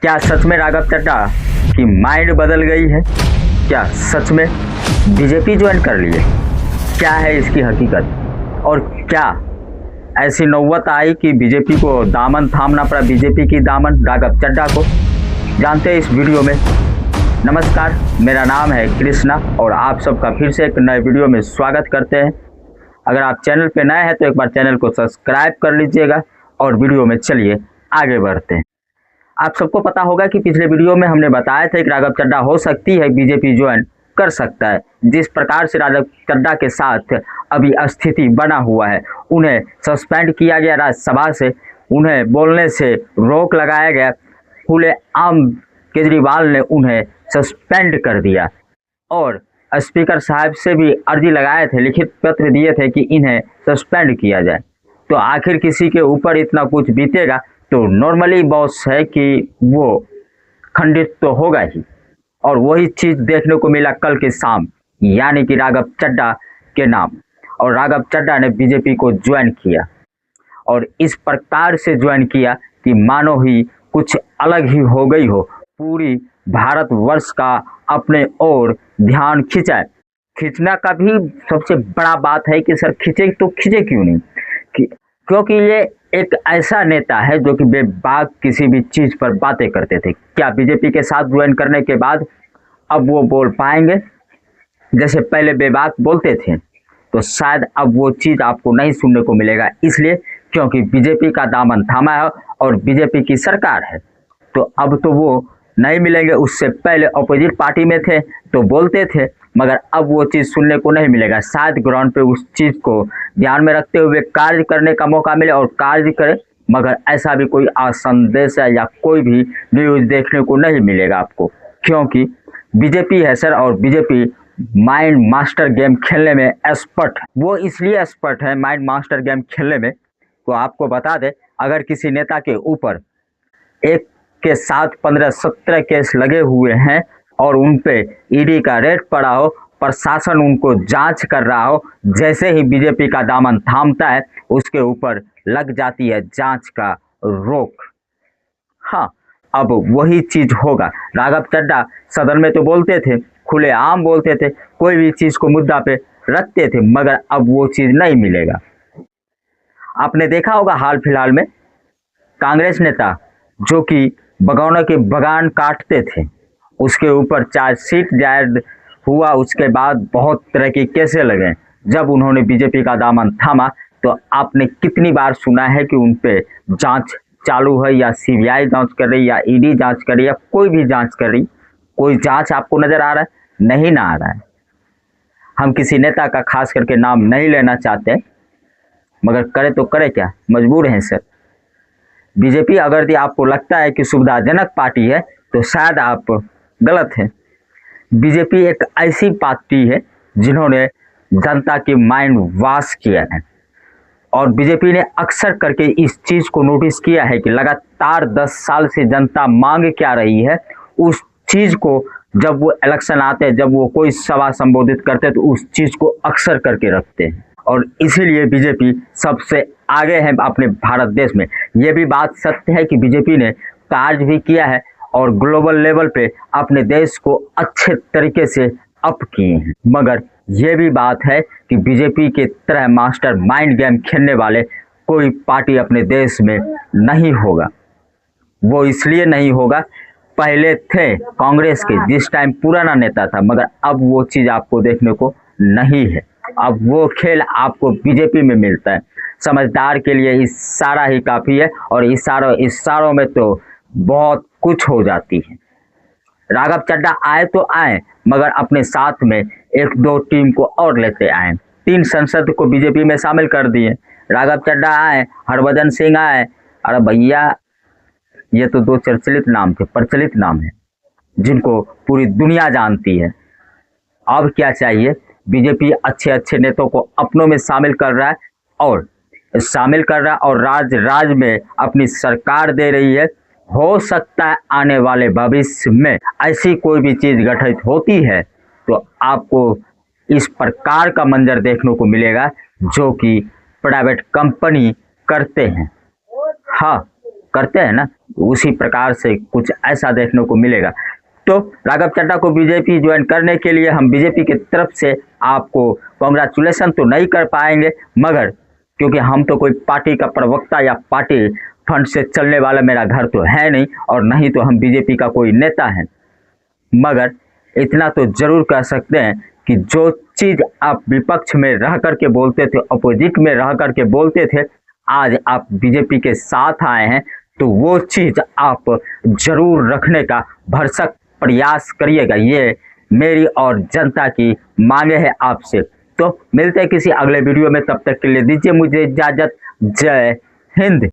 क्या सच में राघव चड्ढा की माइंड बदल गई है? क्या सच में बीजेपी ज्वाइन कर लिए? क्या है इसकी हकीकत? और क्या ऐसी नौबत आई कि बीजेपी को दामन थामना पड़ा, बीजेपी की दामन राघव चड्ढा को? जानते हैं इस वीडियो में। नमस्कार, मेरा नाम है कृष्णा और आप सबका फिर से एक नए वीडियो में स्वागत करते हैं। अगर आप चैनल पे नए हैं तो एक बार चैनल को सब्सक्राइब कर लीजिएगा और वीडियो में चलिए आगे बढ़ते हैं। आप सबको पता होगा कि पिछले वीडियो में हमने बताया था कि राघव चड्ढा हो सकती है बीजेपी ज्वाइन कर सकता है। जिस प्रकार से राघव चड्ढा के साथ अभी स्थिति बना हुआ है, उन्हें सस्पेंड किया गया राज्यसभा से, उन्हें बोलने से रोक लगाया गया, खुलेआम केजरीवाल ने उन्हें सस्पेंड कर दिया और स्पीकर साहब से भी अर्जी लगाए थे, लिखित पत्र दिए थे कि इन्हें सस्पेंड किया जाए। तो आखिर किसी के ऊपर इतना कुछ बीतेगा तो नॉर्मली बॉस है कि वो खंडित तो होगा ही। और वही चीज़ देखने को मिला कल के शाम, यानी कि राघव चड्ढा के नाम, और राघव चड्ढा ने बीजेपी को ज्वाइन किया और इस प्रकार से ज्वाइन किया कि मानो ही कुछ अलग ही हो गई हो, पूरी भारतवर्ष का अपने ओर ध्यान खिंचाए। खींचना का भी सबसे बड़ा बात है कि सर खींचे तो खींचे क्यों नहीं, क्योंकि ये एक ऐसा नेता है जो कि बेबाक किसी भी चीज़ पर बातें करते थे। क्या बीजेपी के साथ ज्वाइन करने के बाद अब वो बोल पाएंगे जैसे पहले बेबाक बोलते थे? तो शायद अब वो चीज़ आपको नहीं सुनने को मिलेगा, इसलिए क्योंकि बीजेपी का दामन थामा है और बीजेपी की सरकार है। तो अब तो वो नहीं मिलेंगे। उससे पहले अपोजिट पार्टी में थे तो बोलते थे, मगर अब वो चीज़ सुनने को नहीं मिलेगा। शायद ग्राउंड पे उस चीज़ को ध्यान में रखते हुए कार्य करने का मौका मिले और कार्य करे, मगर ऐसा भी कोई संदेश या कोई भी न्यूज़ देखने को नहीं मिलेगा आपको, क्योंकि बीजेपी है सर और बीजेपी माइंड मास्टर गेम खेलने में एक्सपर्ट है। वो इसलिए एक्सपर्ट है माइंड मास्टर गेम खेलने में। तो आपको बता दें, अगर किसी नेता के ऊपर एक के साथ 15-17 केस लगे हुए हैं और उन पे ईडी का रेड पड़ा हो, प्रशासन उनको जांच कर रहा हो, जैसे ही बीजेपी का दामन थामता है उसके ऊपर लग जाती है जांच का रोक। हाँ, अब वही चीज होगा। राघव चड्ढा सदन में तो बोलते थे, खुलेआम बोलते थे, कोई भी चीज को मुद्दा पे रखते थे, मगर अब वो चीज नहीं मिलेगा। आपने देखा होगा हाल फिलहाल में कांग्रेस नेता जो कि बगौना के बगान काटते थे, उसके ऊपर चार्जशीट दायर हुआ, उसके बाद बहुत तरह के केसें लगे। जब उन्होंने बीजेपी का दामन थामा तो आपने कितनी बार सुना है कि उन पे जांच चालू है, या सीबीआई जांच कर रही, या ईडी जांच कर रही, या कोई भी जांच कर रही? कोई जांच आपको नजर आ रहा है? नहीं ना आ रहा है। हम किसी नेता का खास करके नाम नहीं लेना चाहते, मगर करे तो करे क्या, मजबूर हैं सर। बीजेपी अगर यदि आपको लगता है कि सुविधाजनक पार्टी है तो शायद आप गलत हैं। बीजेपी एक ऐसी पार्टी है जिन्होंने जनता की माइंड वॉश किया है और बीजेपी ने अक्सर करके इस चीज़ को नोटिस किया है कि लगातार 10 साल से जनता मांग क्या रही है, उस चीज़ को जब वो इलेक्शन आते हैं, जब वो कोई सभा संबोधित करते हैं तो उस चीज़ को अक्सर करके रखते हैं और इसीलिए बीजेपी सबसे आगे है अपने भारत देश में। ये भी बात सत्य है कि बीजेपी ने कार्य भी किया है और ग्लोबल लेवल पे अपने देश को अच्छे तरीके से अप किए हैं, मगर ये भी बात है कि बीजेपी के तरह मास्टर माइंड गेम खेलने वाले कोई पार्टी अपने देश में नहीं होगा। वो इसलिए नहीं होगा, पहले थे कांग्रेस के जिस टाइम पुराना नेता था, मगर अब वो चीज़ आपको देखने को नहीं है। अब वो खेल आपको बीजेपी में मिलता है। समझदार के लिए इशारा ही काफ़ी है और इशारों में तो बहुत कुछ हो जाती है। राघव चड्ढा आए तो आए, मगर अपने साथ में 1-2 टीम को और लेते आए। 3 सांसद को बीजेपी में शामिल कर दिए। राघव चड्ढा आए, हरभजन सिंह आए। अरे भैया, ये तो 2 प्रचलित नाम है जिनको पूरी दुनिया जानती है। अब क्या चाहिए? बीजेपी अच्छे नेताओं को अपनों में शामिल कर रहा है और राज्य में अपनी सरकार दे रही है। हो सकता है आने वाले भविष्य में ऐसी कोई भी चीज़ गठित होती है तो आपको इस प्रकार का मंजर देखने को मिलेगा जो कि प्राइवेट कंपनी करते हैं। हाँ, करते हैं ना, उसी प्रकार से कुछ ऐसा देखने को मिलेगा। तो राघव चड्ढा को बीजेपी ज्वाइन करने के लिए हम बीजेपी की तरफ से आपको कॉन्ग्रेचुलेसन तो नहीं कर पाएंगे, मगर क्योंकि हम तो कोई पार्टी का प्रवक्ता या पार्टी फंड से चलने वाला मेरा घर तो है नहीं, और नहीं तो हम बीजेपी का कोई नेता है, मगर इतना तो जरूर कह सकते हैं कि जो चीज़ आप विपक्ष में रह करके बोलते थे, अपोजिट में रह करके बोलते थे, आज आप बीजेपी के साथ आए हैं तो वो चीज़ आप जरूर रखने का भरसक प्रयास करिएगा। ये मेरी और जनता की मांगे है आपसे। तो मिलते हैं किसी अगले वीडियो में, तब तक के लिए दीजिए मुझे इजाज़त। जय हिंद।